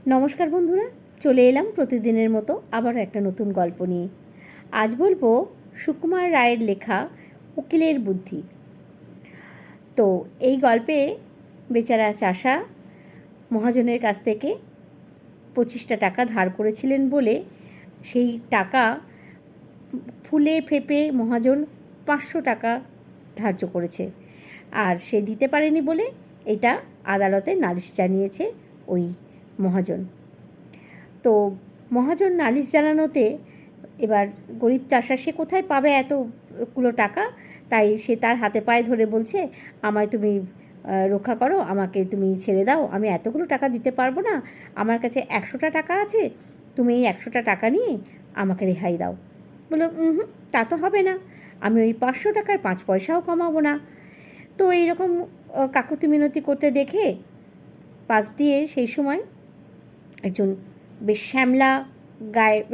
নমস্কার বন্ধুরা, চলে এলাম প্রতিদিনের মতো আবারও একটা নতুন গল্প নিয়ে। আজ বলবো সুকুমার রায়ের লেখা উকিলের বুদ্ধি। তো এই গল্পে বেচারা চাষা মহাজনের কাছ থেকে 25টা টাকা ধার করেছিলেন বলে সেই টাকা ফুলে ফেঁপে মহাজন 500 টাকা ধার্য করেছে, আর সে দিতে পারেনি বলে এটা আদালতে নালিশ জানিয়েছে ওই মহাজন। তো মহাজন নালিশ জানানোতে এবার গরিব চাষা সে কোথায় পাবে এতগুলো টাকা, তাই সে তার হাতে পায়ে ধরে বলছে, আমায় তুমি রক্ষা করো, আমাকে তুমি ছেড়ে দাও, আমি এতগুলো টাকা দিতে পারবো না, আমার কাছে 100টা টাকা আছে, তুমি এই 100টা টাকা নিয়ে আমাকে রেহাই দাও। বললো, হুম, তা তো হবে না, আমি ওই 500 টাকার 5 পয়সাও কমাবো না। তো এইরকম কাকুতি মিনতি করতে দেখে পাশ দিয়ে সেই সময় একজন বেশ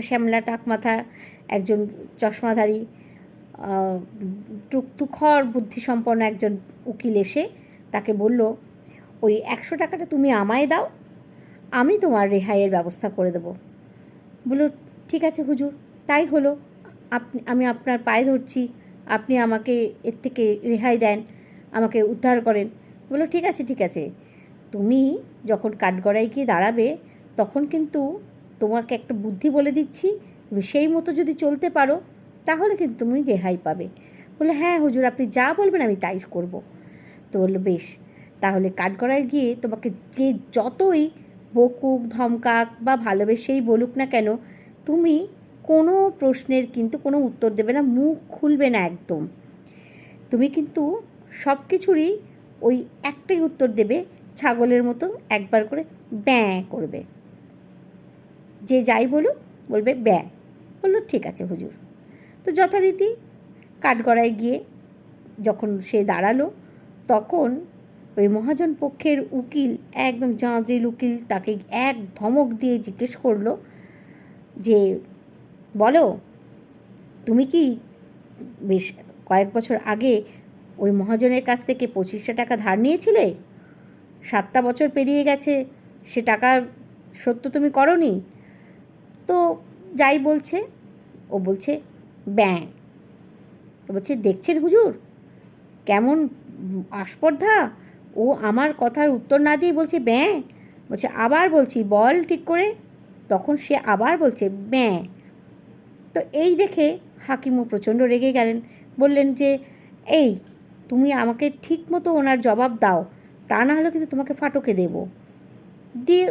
শ্যামলা টাক মাথা একজন চশমাধারী তুখর বুদ্ধিসম্পন্ন একজন উকিল এসে তাকে বলল, ওই 100 টাকাটা তুমি আমায় দাও, আমি তোমার রেহাইয়ের ব্যবস্থা করে দেবো। বললো, ঠিক আছে হুজুর, তাই হলো, আমি আপনার পায়ে ধরছি, আপনি আমাকে এর থেকে রেহাই দেন, আমাকে উদ্ধার করেন। বললো, ঠিক আছে ঠিক আছে, তুমি যখন কাঠগড়ায় গিয়ে দাঁড়াবে তখন কিন্তু তোমাকে একটা বুদ্ধি বলে দিচ্ছি, তুমি সেই মতো যদি চলতে পারো তাহলে কিন্তু তুমি রেহাই পাবে। বললো, হ্যাঁ হুজুর, আপনি যা বলবেন আমি তাই করব। তো বললো, বেশ, তাহলে কাঠগড়ায় গিয়ে তোমাকে যে যতই বকুক ধমকাক বা ভালোবেসেই বলুক না কেন, তুমি কোনো প্রশ্নের কিন্তু কোনো উত্তর দেবে না, মুখ খুলবে না একদম। তুমি কিন্তু সব কিছুরই ওই একটাই উত্তর দেবে, ছাগলের মতো একবার করে ব্যাঁ করবে, যে যাই বলুক বলবে ব্যাঁ। বললো, ঠিক আছে হুজুর। তো যথারীতি কাঠগড়ায় গিয়ে যখন সে দাঁড়ালো তখন ওই মহাজন পক্ষের উকিল, একদম জাঁজরিল উকিল, তাকে এক ধমক দিয়ে জিজ্ঞেস করলো যে, বলো, তুমি কি বেশ কয়েক বছর আগে ওই মহাজনের কাছ থেকে 25টা টাকা ধার নিয়েছিলে? 7টা বছর পেরিয়ে গেছে, সে টাকা শোধ তো তুমি করোনি। তো যাই বলছে, ও বলছে ব্যাঁ। তো বলছে, দেখছেন হুজুর কেমন আস্পর্ধা, ও আমার কথার উত্তর না দিয়ে বলছে ব্যাঁ। বলছে, আবার বলছি বল ঠিক করে। তখন সে আবার বলছে ব্যাঁ। তো এই দেখে হাকিমও প্রচণ্ড রেগে গেলেন, বললেন যে, এই তুমি আমাকে ঠিক মতো ওনার জবাব দাও, তা না হলে কিন্তু তোমাকে ফাটকে দেব। দিয়ে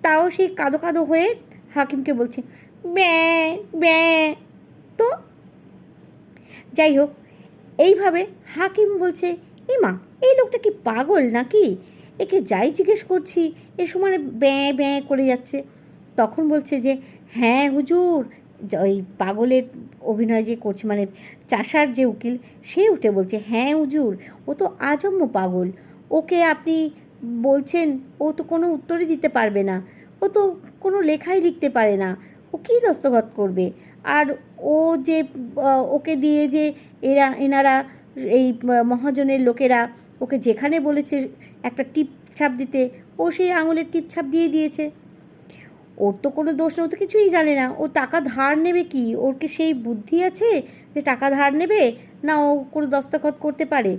তাও সেই কাঁদো কাঁদো হয়ে হাকিমকে বলছে ব্যাঁ ব্যাঁ। তো যাই হোক, এইভাবে হাকিম বলছে, মা, এই লোকটা কি পাগল নাকি, একে যাই জিজ্ঞেস করছি এ সময় ব্যাঁ ব্যাঁ করে যাচ্ছে। তখন বলছে যে, হ্যাঁ হুজুর, ওই পাগলের অভিনয় যে করছে, মানে চাষার যে উকিল, সে উঠে বলছে, হ্যাঁ হুজুর, ও তো আজম্ম পাগল, ওকে আপনি বলছেন ও তো কোনো উত্তরই দিতে পারবে না, ও তো কোনো লেখাই লিখতে পারে না, ও কী দস্তখত করবে। আর ও যে ওকে দিয়ে যে এনারা এই মহাজনের লোকেরা ওকে যেখানে বলেছে একটা টিপ ছাপ দিতে, ও সেই আঙুলের টিপ ছাপ দিয়ে দিয়েছে। ওর তো কোনো দোষ নেই, ও তো কিছুই জানে না, ও টাকা ধার নেবে কি, ওর কি সেই বুদ্ধি আছে যে টাকা ধার নেবে, না ও কোনো দস্তখত করতে পারে।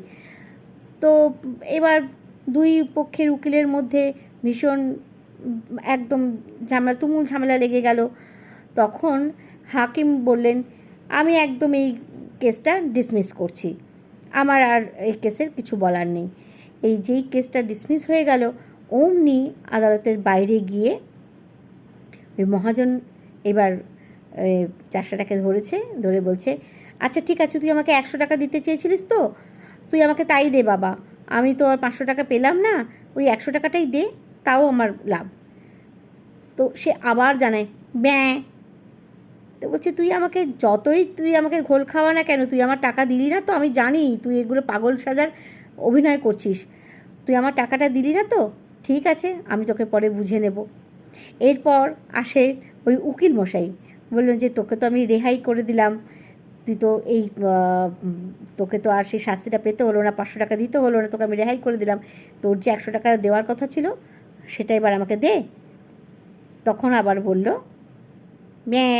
তো এবার দুই পক্ষের উকিলের মধ্যে ভীষণ একদম তুমুল ঝামেলা লেগে গেল। তখন হাকিম বললেন, আমি একদম এই কেসটা ডিসমিস করছি, আমার আর এই কেসের কিছু বলার নেই। এই যেই কেসটা ডিসমিস হয়ে গেল, অমনি আদালতের বাইরে গিয়ে ওই মহাজন এবার চারশোটাকে ধরেছে, ধরে বলছে, আচ্ছা ঠিক আছে, তুই আমাকে 100 টাকা দিতে চেয়েছিলিস তো, তুই আমাকে তাই দে বাবা, আমি তো আর 500 টাকা পেলাম না, ওই 100 টাকাটাই দে, তাও আমার লাভ। তো সে আবার জানায় ব্যাঁ। তো বলছে, তুই আমাকে ঘোল খাওয়া না কেন, তুই আমার টাকা দিলি না তো, আমি জানি তুই এগুলো পাগল সাজার অভিনয় করছিস, তুই আমার টাকাটা দিলি না তো, ঠিক আছে, আমি তোকে পরে বুঝে নেব। এরপর আসে ওই উকিল মশাই, বললেন যে, তোকে তো আমি রেহাই করে দিলাম, তুই তো তোকে তো আর সেই শাস্তিটা পেতে হলো না, 500 টাকা দিতে হলো না, তোকে আমি রেহাই করে দিলাম, তোর যে 100 টাকা দেওয়ার কথা ছিল সেটা এবার আমাকে দে। তখন আবার বলল, ম্যাঁ।